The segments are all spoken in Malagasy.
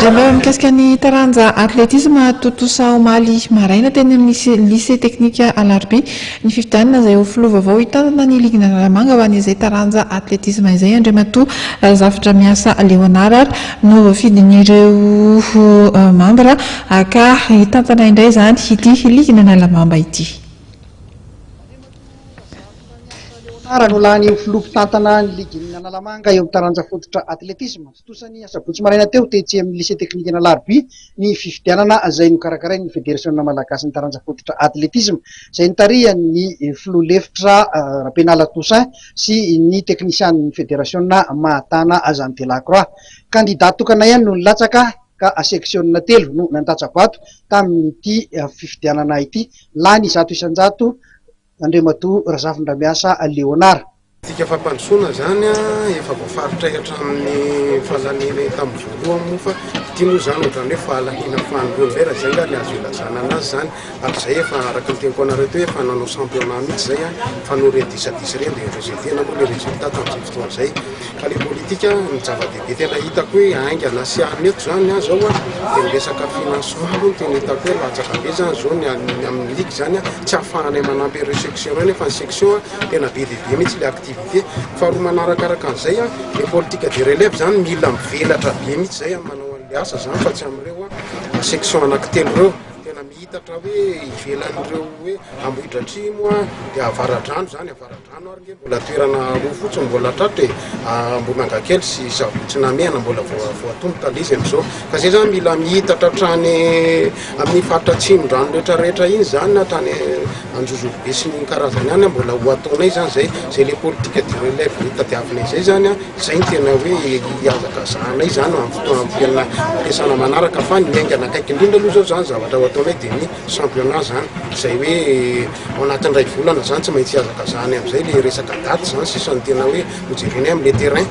Rehefa mikasika ny taranja atletisme Totosa Omaly maraina teny amin'ny lycée teknika Alarby ny fifidianana izay ho filoha vaovao hitantana ny ligina Analamanga ho an'izay taranja atletisme izay Andriamatoa Zafitra Miasa Leonard no voafidin'ireo mambra ka hitantana indray izany ity ligina Analamanga ity. No lany filompitantana ny ligin'ny Analamanga eo amin'ny taranja fototra atletisme tosany sabotsy maraina teo tetsy amin'ny lycée teknika Alarby ny fifidianana izay nokarakarain'ny fédération malagasy ny taranja fototra atletisme izay nitarihany filoha lefitra Rapenala Toussaint sy ny teknisian'ny fédération Mahatana Jean Delacroix. Candidat tokana ihany no nilatsaka ka seksiona telo no nantatsabato tamin'ity fifidianana ity lany 100 Andriamatoa Razafin-Dramiasa Leonard. Tika fampandrosoana zany efa voafaritra hatramin'ny fahalalena tamin'ny voalohany moa fa ity moa zany ohatrany hoe fahalahina fahanoloana vera zay nga le azo ilazana anazy zany ary zay efa araka ny teniko anareo teo efa nanao championnat mihitsy zay fa no redisa reny dia rezetena moa le résultat tamin'izay fotoana zay ka le politika ny zava-dehibe tena hitako hoe aingana sy aneto zany zao dia miresaka financement moa tena hitako hoe latsaka be zany zao ny amin'ny ligue zany tsy ahafahanay manampy ireo section reny fa ny section tena be dehibe mihitsy le activité faharoa manarakaraka an'izay le politique de relève zany mila mivelatra be mihitsy zay manao an'le asa zany fa tsy amin'ireo section anankitelo reo tena mihitatra hoe ivelan'ireo hoe ambohitra atrimo dia avaradrano zany avaradrano ary nge mbola toerana roa fotsiny mbola tratra Ambomangakely sy Sabotsynamena mbola voatombo talizy am'izao ka zay zany mila mihitatra trany amin'ny faritra atsimon-drano rehetrarehetra iny zany hatrany Anjozobe sy ny karazany ihany mbola ho ataonay zany zay le politique de relève hitadiavinay zay zany zay ny tena hoe hiazaka zanay zany amin'ny fotoana ampiasana manaraka fa ny aingana akaiky indrindra aloha zao zany zavatra ho ataonay dia ny championnat zany izay hoe ao anatin'ny ray volana zany tsy maintsy hiazaka zany amin'izay le resaka daty zany sisany tena hoe hojerenay amin'le terrain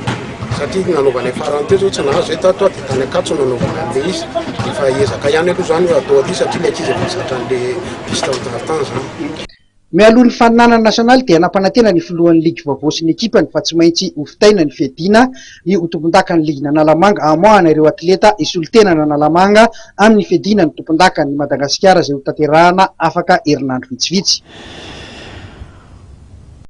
satria nanaovanay farany teo zao tsy nahazo zay tato dia tany akatso nanaovana an'le izy efa ezaka ihany aloha zany hoe atao aty satria le akizy efa zatra an'le piste tartan zany. Mialohan'ny faninana nasionaly dia nampanantena ny filohan'ny ligy vaovao sy ny ekipany fa tsy maintsy hofitaina ny fiadiana ny tompon-daka ny ligina Analamanga amoahana ireo atleta isolitena ny Analamanga amin'ny fiadiana ny tompon-daka ny Madagasikara izay ho tanterahana afaka herinandro vitsivitsy.